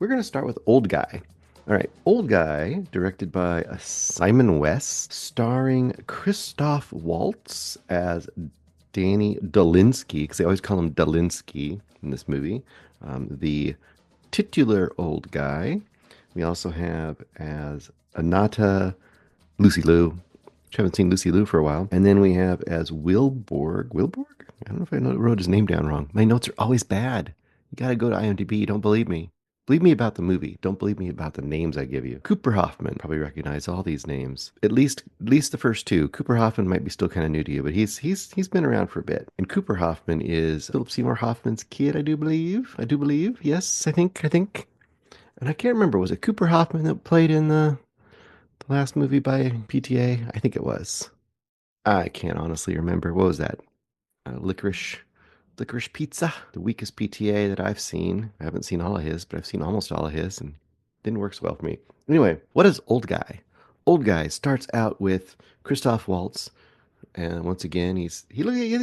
We're going to start with Old Guy. All right, Old Guy, directed by Simon West, starring Christoph Waltz as Danny Dolinsky, because they always call him Dolinsky in this movie, the titular old guy. We also have as Anata Lucy Liu, which I haven't seen Lucy Liu for a while. And then we have as Wilborg. Wilborg? I don't know if wrote his name down wrong. My notes are always bad. You got to go to IMDb. You don't believe me. Believe me about the movie. Don't believe me about the names I give you. Cooper Hoffman, probably recognize all these names. At least the first two. Cooper Hoffman might be still kind of new to you, but he's been around for a bit. And Cooper Hoffman is Philip Seymour Hoffman's kid, I do believe. I do believe. Yes, I think. And I can't remember. Was it Cooper Hoffman that played in the last movie by PTA? I think it was. I can't honestly remember. What was that? Licorice Pizza, the weakest PTA that I've seen. I haven't seen all of his, but I've seen almost all of his, and didn't work so well for me. Anyway, what is Old Guy? Old Guy starts out with Christoph Waltz, and once again, he's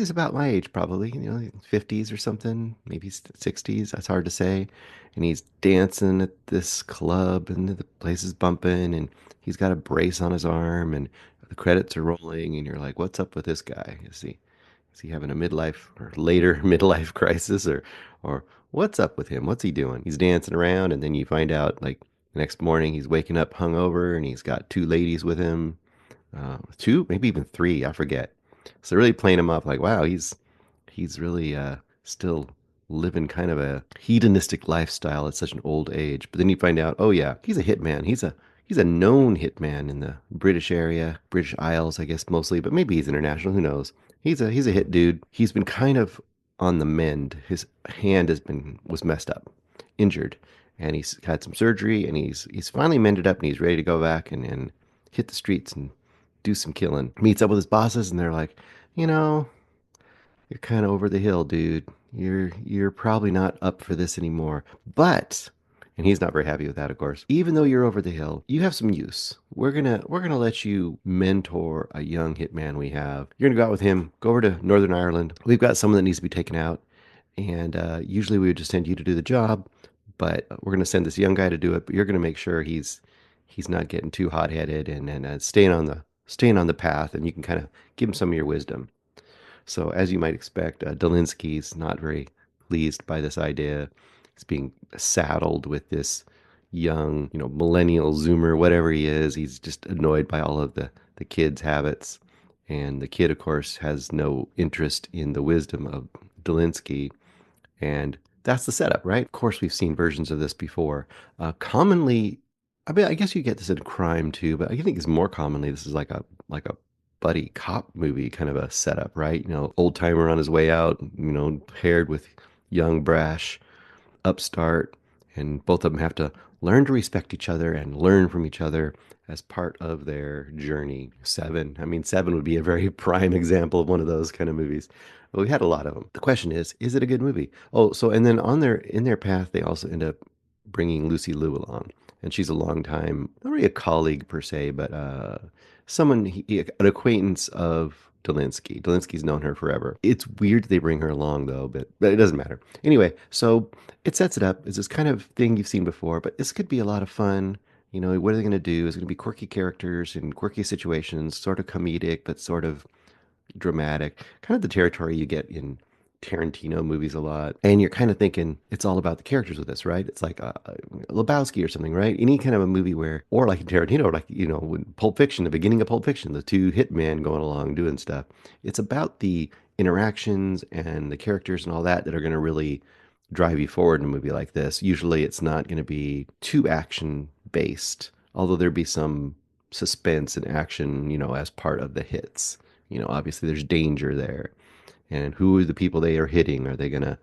about my age, probably, 50s or something, maybe 60s. That's hard to say. And he's dancing at this club, and the place is bumping, and he's got a brace on his arm, and the credits are rolling, and you're like, what's up with this guy? Is he having a midlife or later midlife crisis, or what's up with him? What's he doing? He's dancing around, and then you find out like the next morning he's waking up hungover, and he's got two ladies with him, two, maybe even three, I forget. So really playing him up like, wow, he's really still living kind of a hedonistic lifestyle at such an old age. But then you find out, oh yeah, he's a hitman. He's a known hitman in the British area, British Isles, I guess mostly, but maybe he's international. Who knows? He's a hit dude. He's been kind of on the mend. His hand was messed up, injured, and he's had some surgery, and he's finally mended up, and he's ready to go back and hit the streets and do some killing. Meets up with his bosses, and they're like, you know, you're kind of over the hill, dude. You're probably not up for this anymore. But and he's not very happy with that, of course. Even though you're over the hill, you have some use. We're gonna let you mentor a young hitman we have. You're gonna go out with him, go over to Northern Ireland. We've got someone that needs to be taken out, and usually we would just send you to do the job, but we're gonna send this young guy to do it. But you're gonna make sure he's not getting too hot headed and staying on the path, and you can kind of give him some of your wisdom. So, as you might expect, Dolinsky's not very pleased by this idea. He's being saddled with this young, millennial Zoomer, whatever he is. He's just annoyed by all of the kid's habits. And the kid, of course, has no interest in the wisdom of Dolinsky. And that's the setup, right? Of course, we've seen versions of this before. Commonly, I mean, I guess you get this in crime too, but I think it's more commonly this is like a buddy cop movie kind of a setup, right? Old timer on his way out, paired with young brash upstart, and both of them have to learn to respect each other and learn from each other as part of their journey. Seven, I mean, Seven would be a very prime example of one of those kind of movies. But we had a lot of them. The question is it a good movie? Oh, so and then in their path, they also end up bringing Lucy Liu along, and she's a long time, not really a colleague per se, but someone, an acquaintance of Dolinsky. Dolinsky's known her forever. It's weird they bring her along though, but it doesn't matter. Anyway, so it sets it up as this kind of thing you've seen before, but this could be a lot of fun. What are they going to do? It's going to be quirky characters and quirky situations, sort of comedic, but sort of dramatic, kind of the territory you get in Tarantino movies a lot. And you're kind of thinking it's all about the characters with this, right? It's like Lebowski or something, right? Any kind of a movie where, or like in Tarantino, like, when Pulp Fiction, the beginning of Pulp Fiction, the two hitmen going along doing stuff. It's about the interactions and the characters and all that are going to really drive you forward in a movie like this. Usually it's not going to be too action based, although there be some suspense and action, as part of the hits. Obviously there's danger there. And who are the people they are hitting? Are they gonna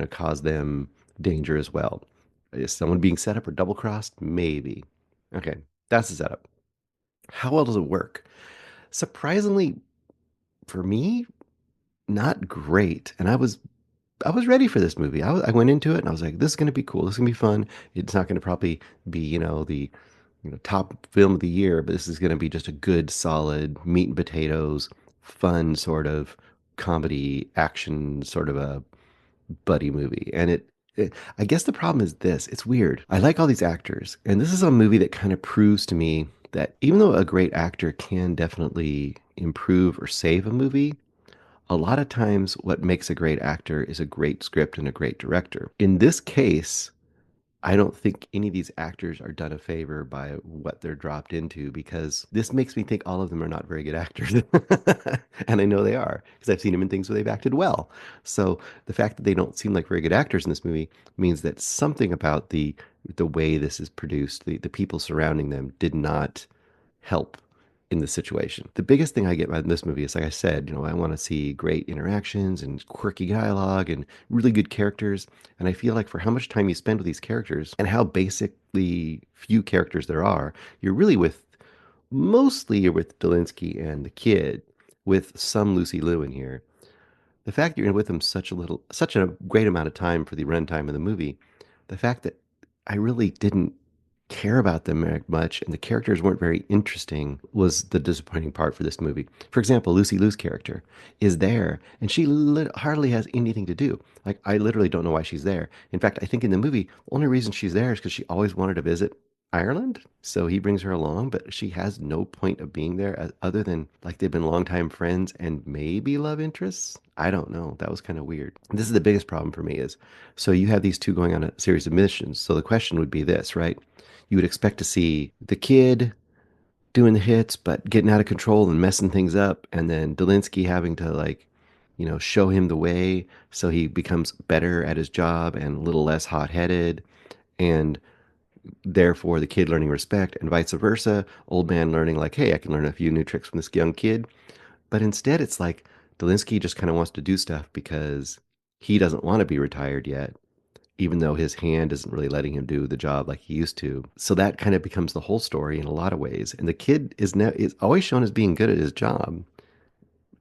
cause them danger as well? Is someone being set up or double crossed? Maybe. Okay, that's the setup. How well does it work? Surprisingly, for me, not great. And I was ready for this movie. I went into it and I was like, this is gonna be cool. This is gonna be fun. It's not gonna probably be, the top film of the year, but this is gonna be just a good, solid meat and potatoes, fun sort of comedy action sort of a buddy movie. And I guess the problem is this. It's weird. I like all these actors, and this is a movie that kind of proves to me that even though a great actor can definitely improve or save a movie, a lot of times what makes a great actor is a great script and a great director. In this case, I don't think any of these actors are done a favor by what they're dropped into because this makes me think all of them are not very good actors. And I know they are because I've seen them in things where they've acted well. So the fact that they don't seem like very good actors in this movie means that something about the way this is produced, the people surrounding them did not help in the situation. The biggest thing I get out of this movie is, like I said, I want to see great interactions and quirky dialogue and really good characters. And I feel like for how much time you spend with these characters and how basically few characters there are, you're really with mostly you're with Delinsky and the kid, with some Lucy Liu in here. The fact that you're with them such a great amount of time for the runtime of the movie, the fact that I really didn't care about them very much and the characters weren't very interesting was the disappointing part for this movie. For example, Lucy Liu's character is there and she hardly has anything to do. Like, I literally don't know why she's there. In fact, I think in the movie, the only reason she's there is because she always wanted to visit Ireland. So he brings her along, but she has no point of being there other than like they've been longtime friends and maybe love interests. I don't know. That was kind of weird. This is the biggest problem for me is so you have these two going on a series of missions. So the question would be this, right? You would expect to see the kid doing the hits, but getting out of control and messing things up, and then Delinsky having to like, show him the way so he becomes better at his job and a little less hot-headed, and therefore the kid learning respect, and vice versa. Old man learning like, hey, I can learn a few new tricks from this young kid. But instead, it's like Delinsky just kind of wants to do stuff because he doesn't want to be retired yet, even though his hand isn't really letting him do the job like he used to. So that kind of becomes the whole story in a lot of ways. And the kid is always shown as being good at his job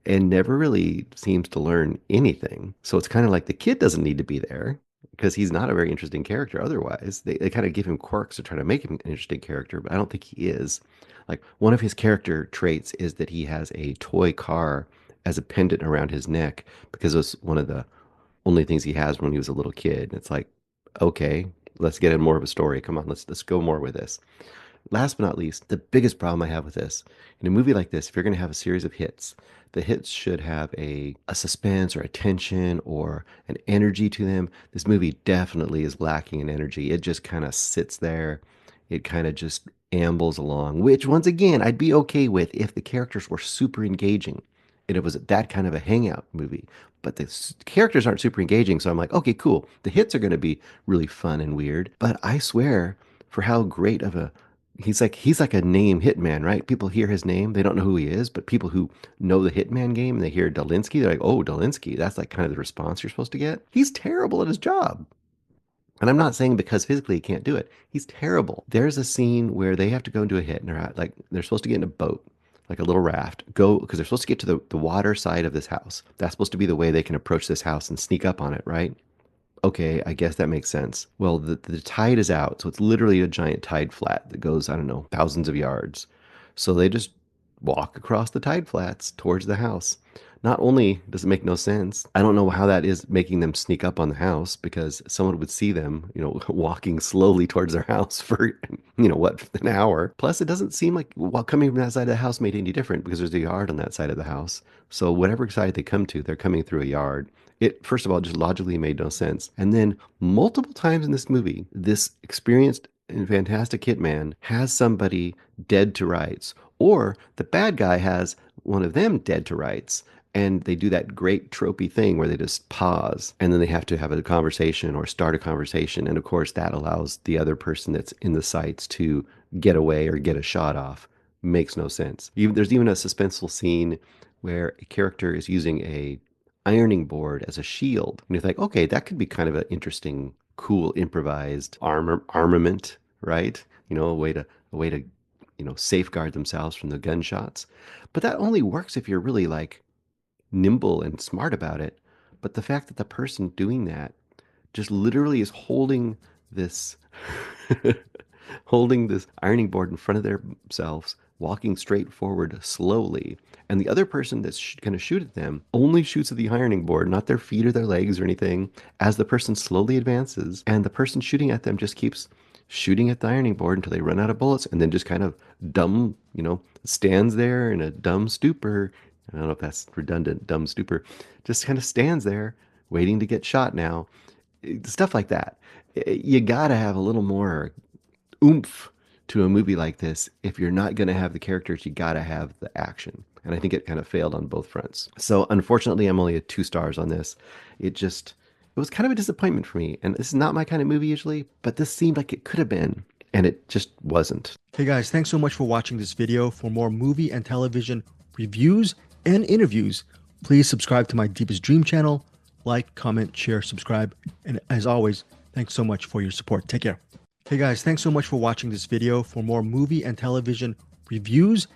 and never really seems to learn anything. So it's kind of like the kid doesn't need to be there because he's not a very interesting character otherwise. They kind of give him quirks to try to make him an interesting character, but I don't think he is. Like, one of his character traits is that he has a toy car as a pendant around his neck because it was one of the only things he has when he was a little kid. It's like, okay, let's get in more of a story. Come on, let's go more with this. Last but not least, the biggest problem I have with this, in a movie like this, if you're going to have a series of hits, the hits should have a suspense or a tension or an energy to them. This movie definitely is lacking in energy. It just kind of sits there. It kind of just ambles along, which once again, I'd be okay with if the characters were super engaging and it was that kind of a hangout movie. But the characters aren't super engaging, so I'm like, okay, cool. The hits are going to be really fun and weird. But I swear, for how great of a he's like a name hitman, right? People hear his name, they don't know who he is, but people who know the Hitman game and they hear Dolinsky, they're like, oh, Dolinsky, that's like kind of the response you're supposed to get. He's terrible at his job. And I'm not saying because physically he can't do it. He's terrible. There's a scene where they have to go into a hit and they're supposed to get in a boat, like a little raft, go because they're supposed to get to the water side of this house. That's supposed to be the way they can approach this house and sneak up on it, right? Okay, I guess that makes sense. Well, the tide is out, so it's literally a giant tide flat that goes, I don't know, thousands of yards. So they just walk across the tide flats towards the house. Not only does it make no sense, I don't know how that is making them sneak up on the house because someone would see them, walking slowly towards their house for, what, an hour. Plus, it doesn't seem like while coming from that side of the house made any different because there's a yard on that side of the house. So whatever side they come to, they're coming through a yard. It, first of all, just logically made no sense. And then multiple times in this movie, this experienced and fantastic hitman has somebody dead to rights, or the bad guy has one of them dead to rights. And they do that great tropey thing where they just pause and then they have to have a conversation or start a conversation. And of course, that allows the other person that's in the sights to get away or get a shot off. Makes no sense. There's even a suspenseful scene where a character is using a ironing board as a shield. And you think, okay, that could be kind of an interesting, cool, improvised armament, right? A way to safeguard themselves from the gunshots. But that only works if you're really like nimble and smart about it. But the fact that the person doing that just literally is this holding this ironing board in front of themselves, walking straight forward slowly. And the other person that's going to shoot at them only shoots at the ironing board, not their feet or their legs or anything, as the person slowly advances. And the person shooting at them just keeps shooting at the ironing board until they run out of bullets and then just kind of dumb, stands there in a dumb stupor. I don't know if that's redundant, dumb stupor. Just kind of stands there waiting to get shot now. Stuff like that. You gotta have a little more oomph to a movie like this. If you're not gonna have the characters, you gotta have the action. And I think it kind of failed on both fronts. So unfortunately, I'm only at 2 stars on this. It was kind of a disappointment for me. And this is not my kind of movie usually, but this seemed like it could have been, and it just wasn't. Hey guys, thanks so much for watching this video. For more movie and television reviews and interviews, please subscribe to my Deepest Dream channel. Like, comment, share, subscribe. And as always, thanks so much for your support. Take care. Hey guys, thanks so much for watching this video. For more movie and television reviews